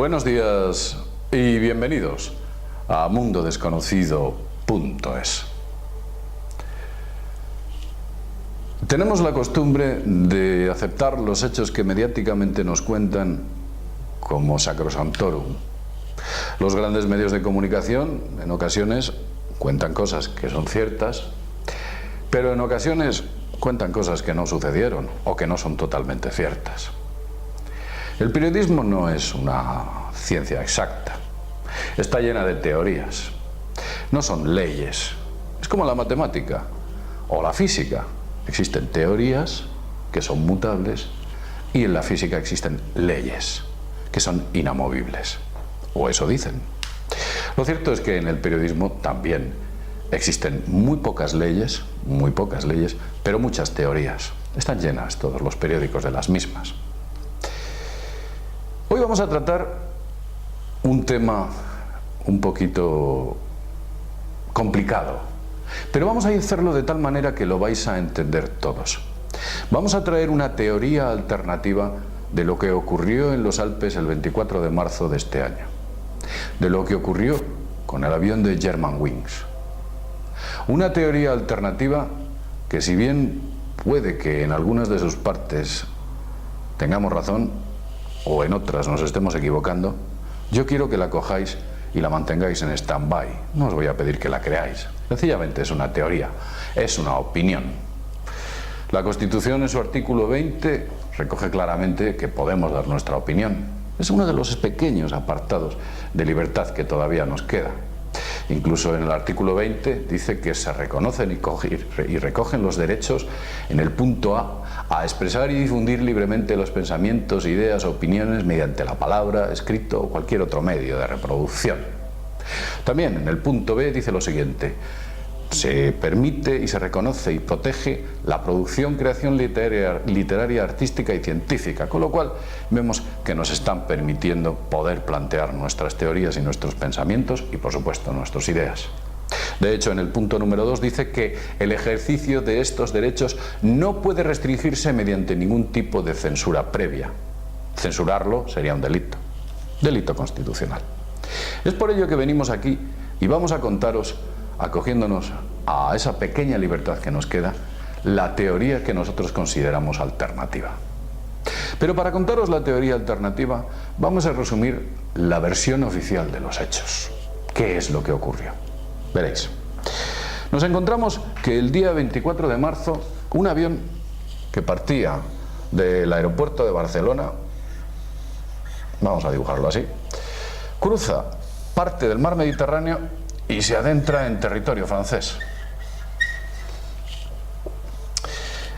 Buenos días y bienvenidos a mundodesconocido.es. Tenemos la costumbre de aceptar los hechos que mediáticamente nos cuentan como sacrosanctorum. Los grandes medios de comunicación en ocasiones cuentan cosas que son ciertas, pero en ocasiones cuentan cosas que no sucedieron o que no son totalmente ciertas. El periodismo no es una ciencia exacta, está llena de teorías, no son leyes, es como la matemática o la física. Existen teorías que son mutables y en la física existen leyes que son inamovibles, o eso dicen. Lo cierto es que en el periodismo también existen muy pocas leyes, pero muchas teorías. Están llenas todos los periódicos de las mismas. Hoy vamos a tratar un tema un poquito complicado, pero vamos a hacerlo de tal manera que lo vais a entender todos. Vamos a traer una teoría alternativa de lo que ocurrió en los Alpes el 24 de marzo de este año, de lo que ocurrió con el avión de Germanwings. Una teoría alternativa que, si bien puede que en algunas de sus partes tengamos razón, o en otras nos estemos equivocando, yo quiero que la cojáis y la mantengáis en stand-by. No os voy a pedir que la creáis. Sencillamente es una teoría, es una opinión. La Constitución en su artículo 20 recoge claramente que podemos dar nuestra opinión. Es uno de los pequeños apartados de libertad que todavía nos queda. Incluso en el artículo 20 dice que se reconocen y recogen los derechos, en el punto a expresar y difundir libremente los pensamientos, ideas, opiniones mediante la palabra, escrito o cualquier otro medio de reproducción. También en el punto B dice lo siguiente: se permite y se reconoce y protege la producción, creación literaria, artística y científica, con lo cual vemos que nos están permitiendo poder plantear nuestras teorías y nuestros pensamientos y, por supuesto, nuestras ideas. De hecho, en el punto número 2 dice que el ejercicio de estos derechos no puede restringirse mediante ningún tipo de censura previa. Censurarlo sería un delito constitucional. Es por ello que venimos aquí y vamos a contaros, acogiéndonos a esa pequeña libertad que nos queda, la teoría que nosotros consideramos alternativa. Pero para contaros la teoría alternativa, vamos a resumir la versión oficial de los hechos. ¿Qué es lo que ocurrió? Veréis. Nos encontramos que el día 24 de marzo, un avión que partía del aeropuerto de Barcelona, vamos a dibujarlo así, cruza parte del mar Mediterráneo y se adentra en territorio francés.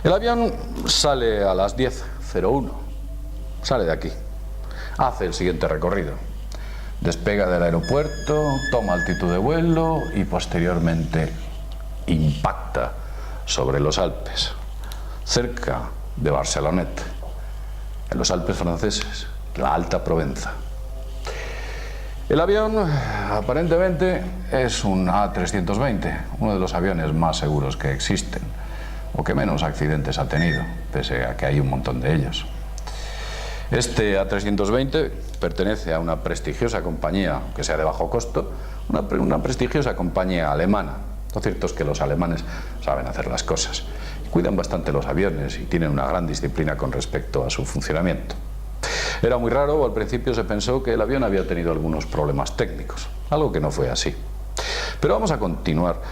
El avión sale a las 10:01, sale de aquí, hace el siguiente recorrido, despega del aeropuerto, toma altitud de vuelo y posteriormente impacta sobre los Alpes, cerca de Barcelonet, en los Alpes franceses, la Alta Provenza. El avión aparentemente es un A320, uno de los aviones más seguros que existen, o que menos accidentes ha tenido, pese a que hay un montón de ellos. Este A320 pertenece a una prestigiosa compañía, que sea de bajo costo, una prestigiosa compañía alemana. Lo cierto es que los alemanes saben hacer las cosas, cuidan bastante los aviones y tienen una gran disciplina con respecto a su funcionamiento. Era muy raro, o al principio se pensó que el avión había tenido algunos problemas técnicos, algo que no fue así. Pero vamos a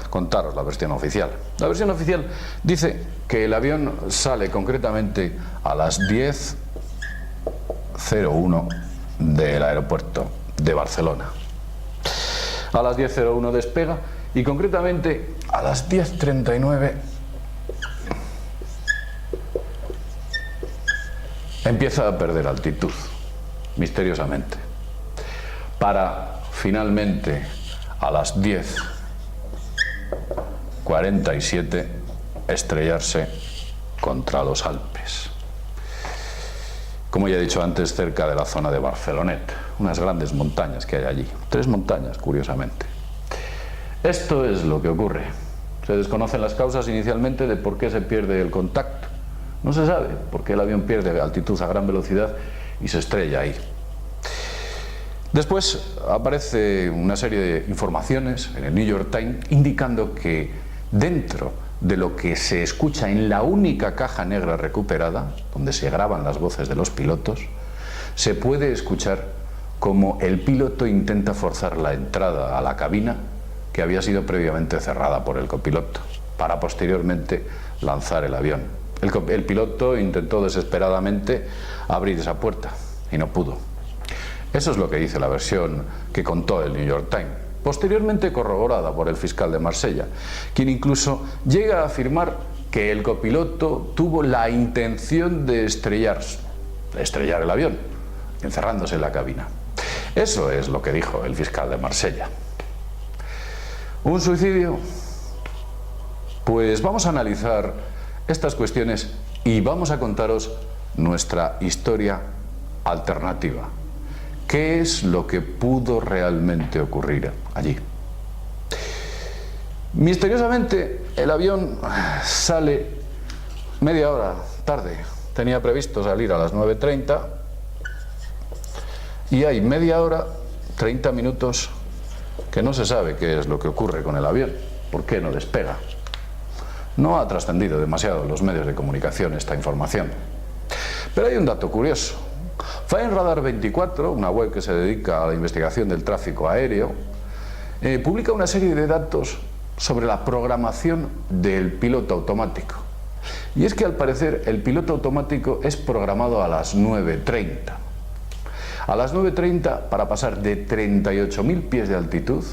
contaros la versión oficial. La versión oficial dice que el avión sale concretamente a las 10:01 del aeropuerto de Barcelona. A las 10:01 despega y concretamente a las 10:39 empieza a perder altitud, misteriosamente, para finalmente a las 10:47 estrellarse contra los Alpes. Como ya he dicho antes, cerca de la zona de Barcelonet, unas grandes montañas que hay allí, 3 montañas, curiosamente. Esto es lo que ocurre. Se desconocen las causas inicialmente de por qué se pierde el contacto. No se sabe por qué el avión pierde altitud a gran velocidad y se estrella ahí. Después aparece una serie de informaciones en el New York Times indicando que dentro de lo que se escucha en la única caja negra recuperada, donde se graban las voces de los pilotos, se puede escuchar como el piloto intenta forzar la entrada a la cabina que había sido previamente cerrada por el copiloto, para posteriormente lanzar el avión. El piloto intentó desesperadamente abrir esa puerta y no pudo. Eso es lo que dice la versión que contó el New York Times, posteriormente corroborada por el fiscal de Marsella, quien incluso llega a afirmar que el copiloto tuvo la intención de estrellar el avión, encerrándose en la cabina. Eso es lo que dijo el fiscal de Marsella. ¿Un suicidio? Pues vamos a analizar estas cuestiones y vamos a contaros nuestra historia alternativa. ¿Qué es lo que pudo realmente ocurrir allí? Misteriosamente, el avión sale media hora tarde. Tenía previsto salir a las 9:30 y hay media hora, 30 minutos, que no se sabe qué es lo que ocurre con el avión. ¿Por qué no despega? No ha trascendido demasiado en los medios de comunicación esta información. Pero hay un dato curioso. Flying Radar 24, una web que se dedica a la investigación del tráfico aéreo, publica una serie de datos sobre la programación del piloto automático. Y es que al parecer el piloto automático es programado a las 9:30. A las 9:30 para pasar de 38.000 pies de altitud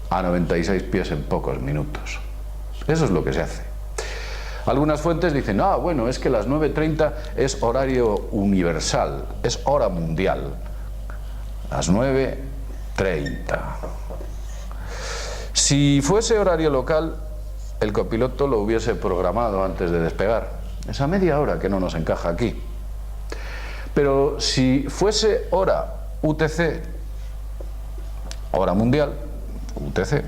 a 96 pies en pocos minutos. Eso es lo que se hace. Algunas fuentes dicen, bueno, es que las 9:30 es horario universal, es hora mundial. Las 9:30. Si fuese horario local, el copiloto lo hubiese programado antes de despegar. Esa media hora que no nos encaja aquí. Pero si fuese hora UTC, hora mundial, UTC,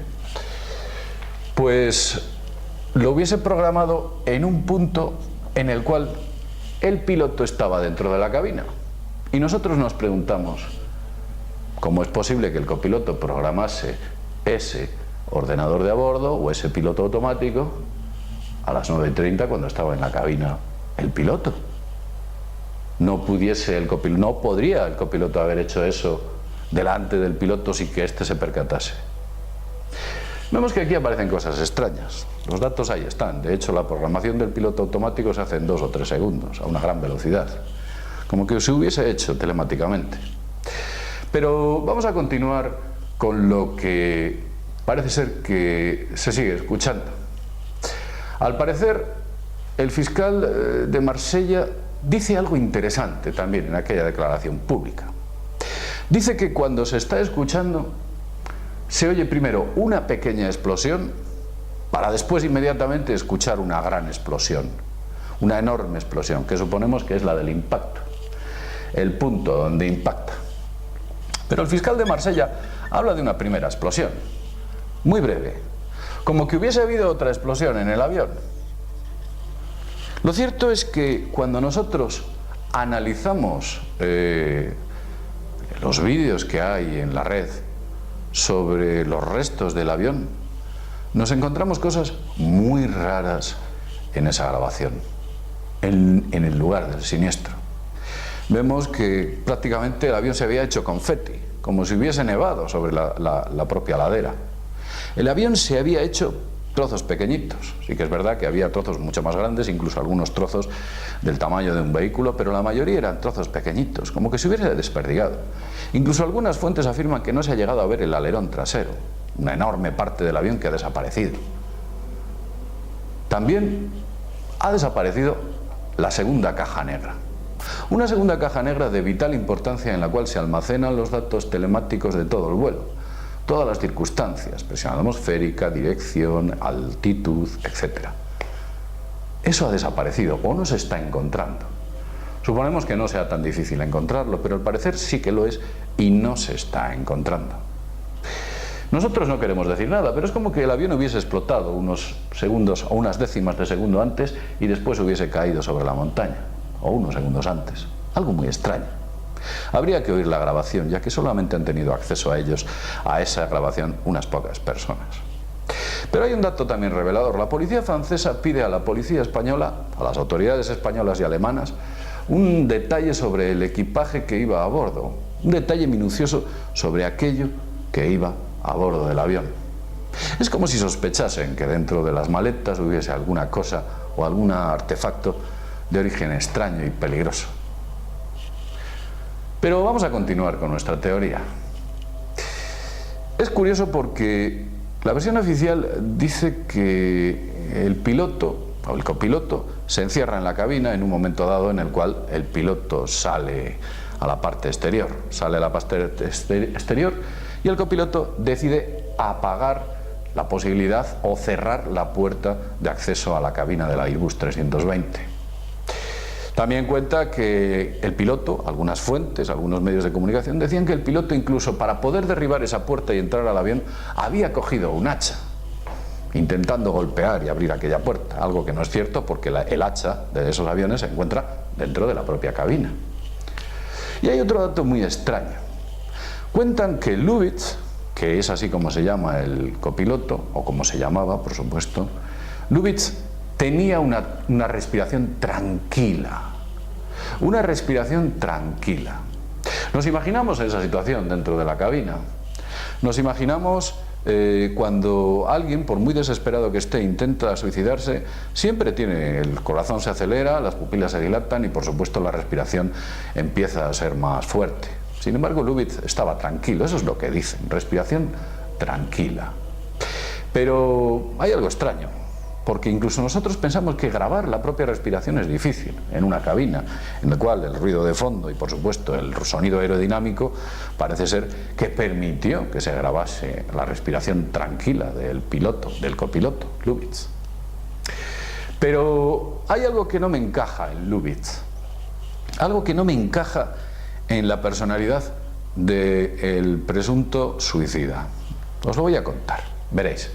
pues lo hubiese programado en un punto en el cual el piloto estaba dentro de la cabina. Y nosotros nos preguntamos, ¿cómo es posible que el copiloto programase ese ordenador de a bordo o ese piloto automático a las 9:30 cuando estaba en la cabina el piloto? No podría el copiloto haber hecho eso delante del piloto sin que éste se percatase. Vemos que aquí aparecen cosas extrañas. Los datos ahí están. De hecho, la programación del piloto automático se hace en 2 o 3 segundos, a una gran velocidad. Como que se hubiese hecho telemáticamente. Pero vamos a continuar con lo que parece ser que se sigue escuchando. Al parecer, el fiscal de Marsella dice algo interesante también en aquella declaración pública. Dice que cuando se está escuchando, se oye primero una pequeña explosión para después inmediatamente escuchar una gran explosión, una enorme explosión, que suponemos que es la del impacto, el punto donde impacta. Pero el fiscal de Marsella habla de una primera explosión, muy breve, como que hubiese habido otra explosión en el avión. Lo cierto es que cuando nosotros analizamos los vídeos que hay en la red sobre los restos del avión, nos encontramos cosas muy raras en esa grabación, en el lugar del siniestro. Vemos que prácticamente el avión se había hecho confeti, como si hubiese nevado sobre la propia ladera. El avión se había hecho trozos pequeñitos. Sí que es verdad que había trozos mucho más grandes, incluso algunos trozos del tamaño de un vehículo, pero la mayoría eran trozos pequeñitos, como que se hubiese desperdigado. Incluso algunas fuentes afirman que no se ha llegado a ver el alerón trasero, una enorme parte del avión que ha desaparecido. También ha desaparecido la segunda caja negra. Una segunda caja negra de vital importancia en la cual se almacenan los datos telemáticos de todo el vuelo. Todas las circunstancias, presión atmosférica, dirección, altitud, etc. Eso ha desaparecido o no se está encontrando. Suponemos que no sea tan difícil encontrarlo, pero al parecer sí que lo es y no se está encontrando. Nosotros no queremos decir nada, pero es como que el avión hubiese explotado unos segundos o unas décimas de segundo antes y después hubiese caído sobre la montaña, o unos segundos antes. Algo muy extraño. Habría que oír la grabación, ya que solamente han tenido acceso a esa grabación, unas pocas personas. Pero hay un dato también revelador. La policía francesa pide a la policía española, a las autoridades españolas y alemanas, un detalle sobre el equipaje que iba a bordo, un detalle minucioso sobre aquello que iba a bordo del avión. Es como si sospechasen que dentro de las maletas hubiese alguna cosa o algún artefacto de origen extraño y peligroso. Pero vamos a continuar con nuestra teoría. Es curioso porque la versión oficial dice que el piloto o el copiloto se encierra en la cabina en un momento dado en el cual el piloto sale a la parte exterior, y el copiloto decide apagar la posibilidad o cerrar la puerta de acceso a la cabina del Airbus 320. También cuenta que el piloto, algunas fuentes, algunos medios de comunicación decían que el piloto, incluso para poder derribar esa puerta y entrar al avión, había cogido un hacha intentando golpear y abrir aquella puerta, algo que no es cierto porque el hacha de esos aviones se encuentra dentro de la propia cabina. Y hay otro dato muy extraño. Cuentan que Lubitz, que es así como se llama el copiloto, o como se llamaba, por supuesto, Lubitz tenía una respiración tranquila. Una respiración tranquila. Nos imaginamos esa situación dentro de la cabina. Nos imaginamos cuando alguien, por muy desesperado que esté, intenta suicidarse, siempre el corazón se acelera, las pupilas se dilatan y por supuesto la respiración empieza a ser más fuerte. Sin embargo, Lubitz estaba tranquilo, eso es lo que dicen, respiración tranquila. Pero hay algo extraño, porque incluso nosotros pensamos que grabar la propia respiración es difícil en una cabina, en la cual el ruido de fondo y por supuesto el sonido aerodinámico parece ser que permitió que se grabase la respiración tranquila del piloto, del copiloto, Lubitz. Pero hay algo que no me encaja en Lubitz, algo que no me encaja en la personalidad del presunto suicida. Os lo voy a contar, veréis.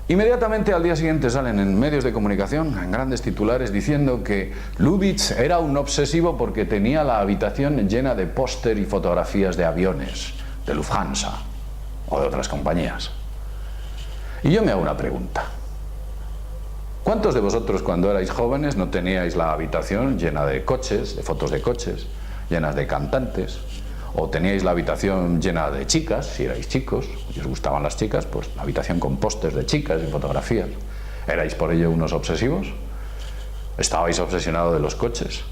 Inmediatamente al día siguiente salen en medios de comunicación, en grandes titulares, diciendo que Lubitz era un obsesivo porque tenía la habitación llena de póster y fotografías de aviones, de Lufthansa o de otras compañías. Y yo me hago una pregunta. ¿Cuántos de vosotros cuando erais jóvenes no teníais la habitación llena de coches, de fotos de coches, llenas de cantantes? O teníais la habitación llena de chicas, si erais chicos, y os gustaban las chicas, pues la habitación con pósters de chicas y fotografías. ¿Erais por ello unos obsesivos? ¿Estabais obsesionados de los coches?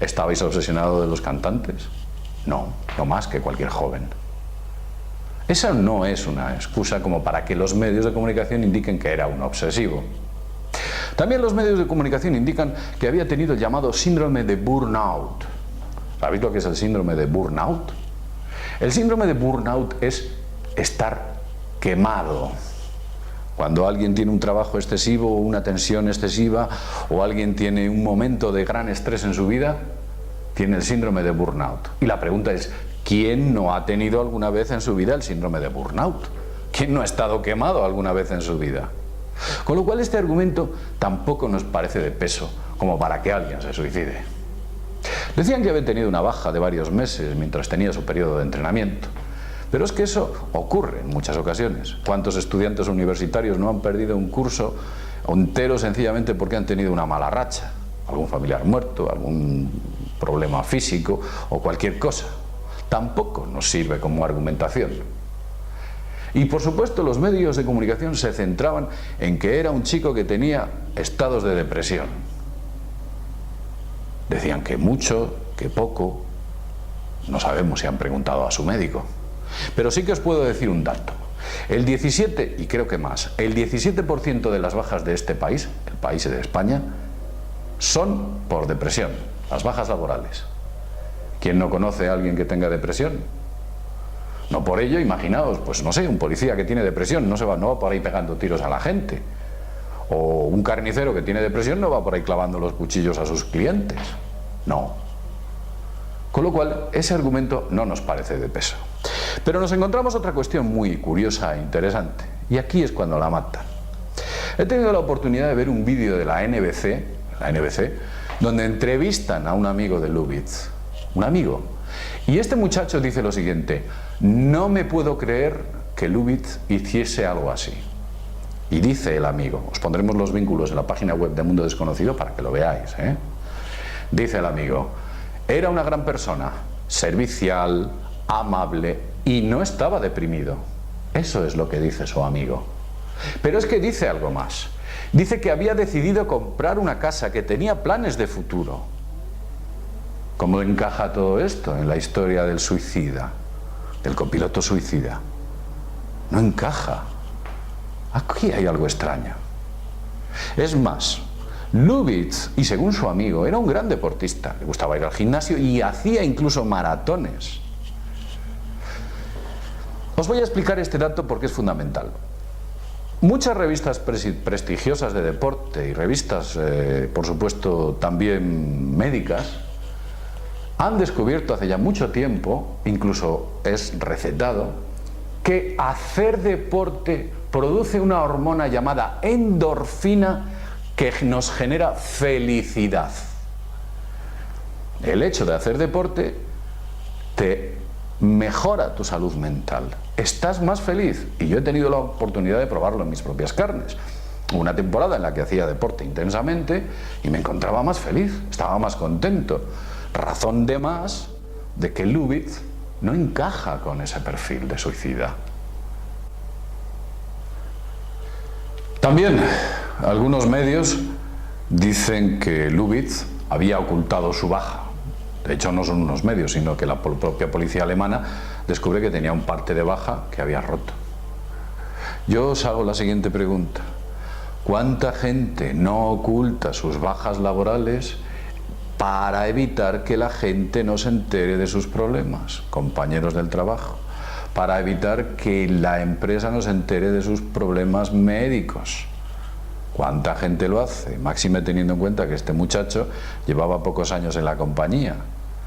¿Estabais obsesionados de los cantantes? No, no más que cualquier joven. Esa no es una excusa como para que los medios de comunicación indiquen que era un obsesivo. También los medios de comunicación indican que había tenido el llamado síndrome de burnout. ¿Sabéis lo que es el síndrome de burnout? El síndrome de burnout es estar quemado. Cuando alguien tiene un trabajo excesivo o una tensión excesiva o alguien tiene un momento de gran estrés en su vida, tiene el síndrome de burnout. Y la pregunta es, ¿quién no ha tenido alguna vez en su vida el síndrome de burnout? ¿Quién no ha estado quemado alguna vez en su vida? Con lo cual este argumento tampoco nos parece de peso como para que alguien se suicide. Decían que había tenido una baja de varios meses mientras tenía su periodo de entrenamiento. Pero es que eso ocurre en muchas ocasiones. ¿Cuántos estudiantes universitarios no han perdido un curso entero sencillamente porque han tenido una mala racha? Algún familiar muerto, algún problema físico o cualquier cosa. Tampoco nos sirve como argumentación. Y por supuesto los medios de comunicación se centraban en que era un chico que tenía estados de depresión. Decían que mucho, que poco, no sabemos si han preguntado a su médico. Pero sí que os puedo decir un dato. El 17, y creo que más, el 17% de las bajas de este país, el país de España, son por depresión, las bajas laborales. ¿Quién no conoce a alguien que tenga depresión? No por ello, imaginaos, pues no sé, un policía que tiene depresión no va por ahí pegando tiros a la gente. O un carnicero que tiene depresión no va por ahí clavando los cuchillos a sus clientes. No. Con lo cual, ese argumento no nos parece de peso. Pero nos encontramos otra cuestión muy curiosa e interesante. Y aquí es cuando la matan. He tenido la oportunidad de ver un vídeo de la NBC, donde entrevistan a un amigo de Lubitz. un amigo. Y este muchacho dice lo siguiente: no me puedo creer que Lubitz hiciese algo así. Y dice el amigo, os pondremos los vínculos en la página web de Mundo Desconocido para que lo veáis, ¿eh? Dice el amigo: era una gran persona, servicial, amable y no estaba deprimido. Eso es lo que dice su amigo. Pero es que dice algo más. Dice que había decidido comprar una casa, que tenía planes de futuro. ¿Cómo encaja todo esto en la historia del suicida, del copiloto suicida? No encaja. Aquí hay algo extraño. Es más, Lubitz, y según su amigo, era un gran deportista. Le gustaba ir al gimnasio y hacía incluso maratones. Os voy a explicar este dato porque es fundamental. Muchas revistas prestigiosas de deporte y revistas, por supuesto, también médicas, han descubierto hace ya mucho tiempo, incluso es recetado, que hacer deporte produce una hormona llamada endorfina que nos genera felicidad. El hecho de hacer deporte te mejora tu salud mental. Estás más feliz, y yo he tenido la oportunidad de probarlo en mis propias carnes. Hubo una temporada en la que hacía deporte intensamente y me encontraba más feliz, estaba más contento. Razón de más de que Lubitz no encaja con ese perfil de suicida. También algunos medios dicen que Lubitz había ocultado su baja. De hecho, no son unos medios, sino que la propia policía alemana descubre que tenía un parte de baja que había roto. Yo os hago la siguiente pregunta: ¿cuánta gente no oculta sus bajas laborales para evitar que la gente no se entere de sus problemas, compañeros del trabajo? Para evitar que la empresa no se entere de sus problemas médicos. ¿Cuánta gente lo hace? Máxime teniendo en cuenta que este muchacho llevaba pocos años en la compañía.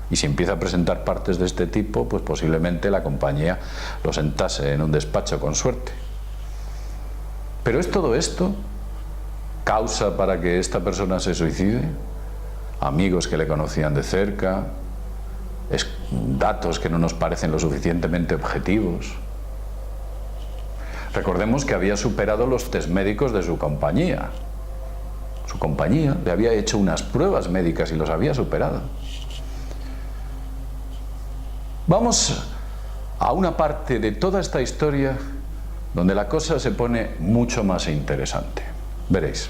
Y si empieza a presentar partes de este tipo, pues posiblemente la compañía lo sentase en un despacho con suerte. Pero ¿es todo esto causa para que esta persona se suicide? Amigos que le conocían de cerca, datos que no nos parecen lo suficientemente objetivos. Recordemos que había superado los test médicos de su compañía. Su compañía le había hecho unas pruebas médicas y los había superado. Vamos a una parte de toda esta historia donde la cosa se pone mucho más interesante. Veréis.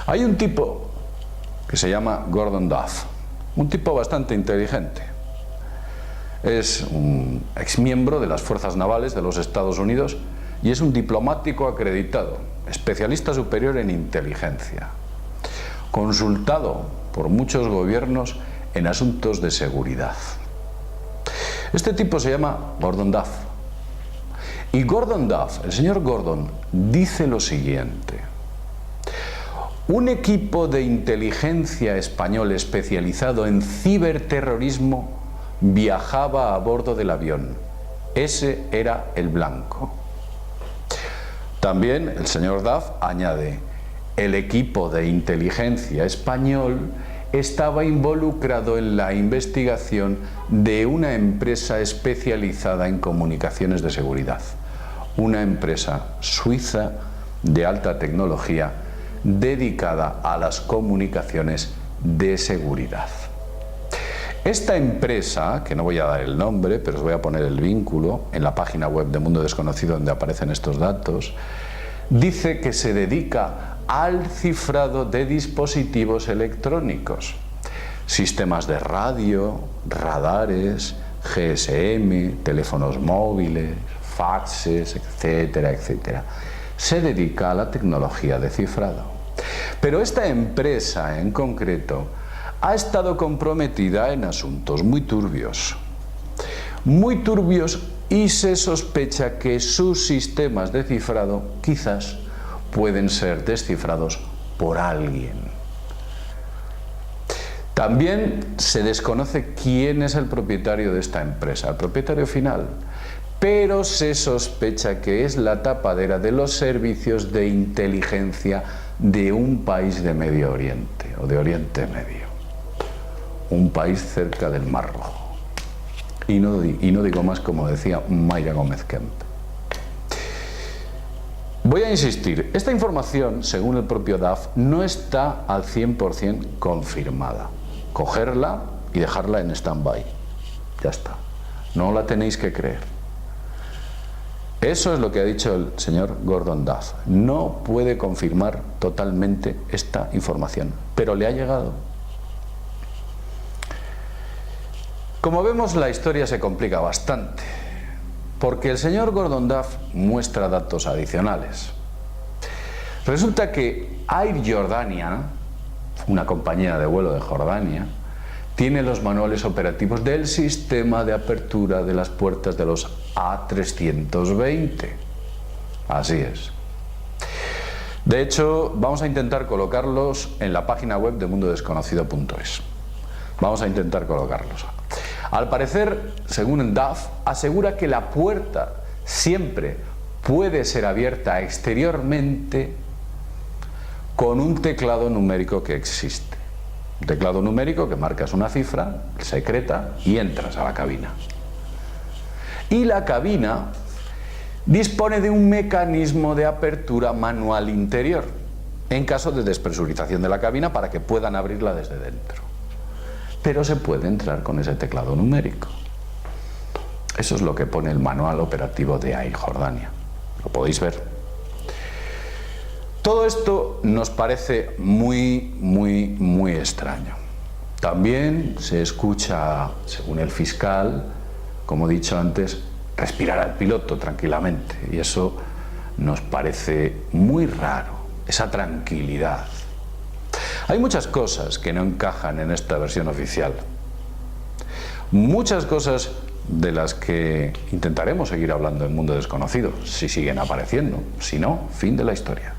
Hay un tipo que se llama Gordon Duff, un tipo bastante inteligente. Es un exmiembro de las Fuerzas Navales de los Estados Unidos y es un diplomático acreditado, especialista superior en inteligencia, consultado por muchos gobiernos en asuntos de seguridad. Este tipo se llama Gordon Duff. Y Gordon Duff, el señor Gordon, dice lo siguiente: un equipo de inteligencia español especializado en ciberterrorismo viajaba a bordo del avión. Ese era el blanco. También el señor Duff añade: el equipo de inteligencia español estaba involucrado en la investigación de una empresa especializada en comunicaciones de seguridad, una empresa suiza de alta tecnología dedicada a las comunicaciones de seguridad. Esta empresa, que no voy a dar el nombre, pero os voy a poner el vínculo en la página web de Mundo Desconocido donde aparecen estos datos, dice que se dedica al cifrado de dispositivos electrónicos, sistemas de radio, radares, GSM, teléfonos móviles, faxes, etcétera, etcétera. Se dedica a la tecnología de cifrado. Pero esta empresa en concreto ha estado comprometida en asuntos muy turbios, y se sospecha que sus sistemas de cifrado quizás pueden ser descifrados por alguien. También se desconoce quién es el propietario de esta empresa, el propietario final, pero se sospecha que es la tapadera de los servicios de inteligencia de un país de Medio Oriente o de Oriente Medio. un país cerca del Mar Rojo. Y no digo más, como decía Mayra Gómez Kemp. Voy a insistir, esta información, según el propio DAF, no está al 100% confirmada. Cogerla y dejarla en stand-by. Ya está. No la tenéis que creer. Eso es lo que ha dicho el señor Gordon Duff. No puede confirmar totalmente esta información, pero le ha llegado. Como vemos, la historia se complica bastante, porque el señor Gordon Duff muestra datos adicionales. Resulta que Air Jordania, una compañía de vuelo de Jordania, tiene los manuales operativos del sistema de apertura de las puertas de los A320. Así es. De hecho, vamos a intentar colocarlos en la página web de mundodesconocido.es. Vamos a intentar colocarlos. Al parecer, según el DAF, asegura que la puerta siempre puede ser abierta exteriormente con un teclado numérico que existe. Un teclado numérico que marcas una cifra secreta y entras a la cabina. Y la cabina dispone de un mecanismo de apertura manual interior en caso de despresurización de la cabina para que puedan abrirla desde dentro. Pero se puede entrar con ese teclado numérico. Eso es lo que pone el manual operativo de Air Jordania. Lo podéis ver. Todo esto nos parece muy extraño. También se escucha, según el fiscal, como he dicho antes, respirar al piloto tranquilamente. Y eso nos parece muy raro, esa tranquilidad. Hay muchas cosas que no encajan en esta versión oficial. Muchas cosas de las que intentaremos seguir hablando en Mundo Desconocido, si siguen apareciendo. Si no, fin de la historia.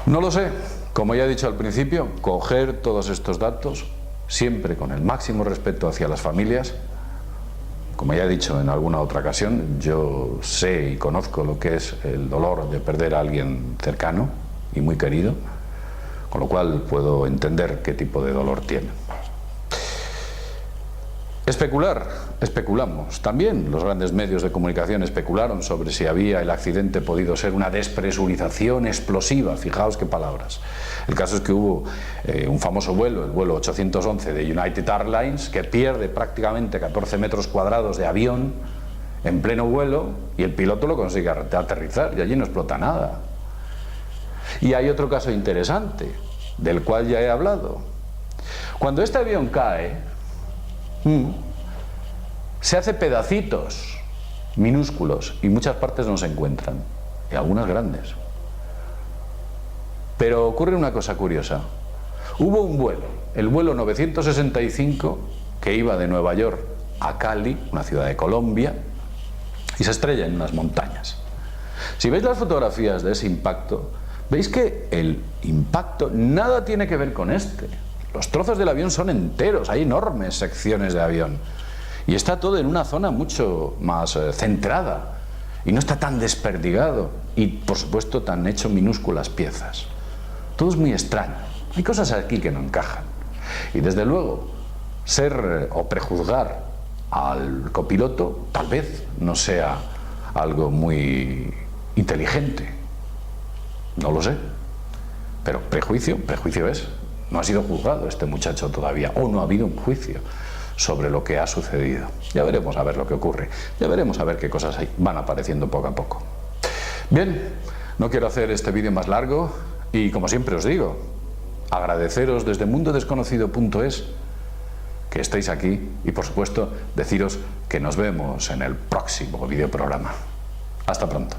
No lo sé. Como ya he dicho al principio, coger todos estos datos, siempre con el máximo respeto hacia las familias. Como ya he dicho en alguna otra ocasión, yo sé y conozco lo que es el dolor de perder a alguien cercano y muy querido, con lo cual puedo entender qué tipo de dolor tiene. Especulamos. También los grandes medios de comunicación especularon sobre si había el accidente podido ser una despresurización explosiva. Fijaos qué palabras. El caso es que hubo un famoso vuelo, el vuelo 811 de United Airlines, que pierde prácticamente 14 metros cuadrados de avión en pleno vuelo y el piloto lo consigue aterrizar y allí no explota nada. Y hay otro caso interesante, del cual ya he hablado. Cuando este avión cae, se hace pedacitos minúsculos y muchas partes no se encuentran, y algunas grandes. Pero ocurre una cosa curiosa. Hubo un vuelo, el vuelo 965, que iba de Nueva York a Cali, una ciudad de Colombia, y se estrella en unas montañas. Si veis las fotografías de ese impacto, veis que el impacto nada tiene que ver con este. Los trozos del avión son enteros, hay enormes secciones de avión. Y está todo en una zona mucho más centrada. Y no está tan desperdigado. Y, por supuesto, tan hecho minúsculas piezas. Todo es muy extraño. Hay cosas aquí que no encajan. Y, desde luego, ser o prejuzgar al copiloto tal vez no sea algo muy inteligente. No lo sé. Pero prejuicio es. No ha sido juzgado este muchacho todavía, o no ha habido un juicio sobre lo que ha sucedido. Ya veremos a ver lo que ocurre, ya veremos a ver qué cosas van apareciendo poco a poco. Bien, no quiero hacer este vídeo más largo y, como siempre os digo, agradeceros desde mundodesconocido.es que estéis aquí y, por supuesto, deciros que nos vemos en el próximo videoprograma. Hasta pronto.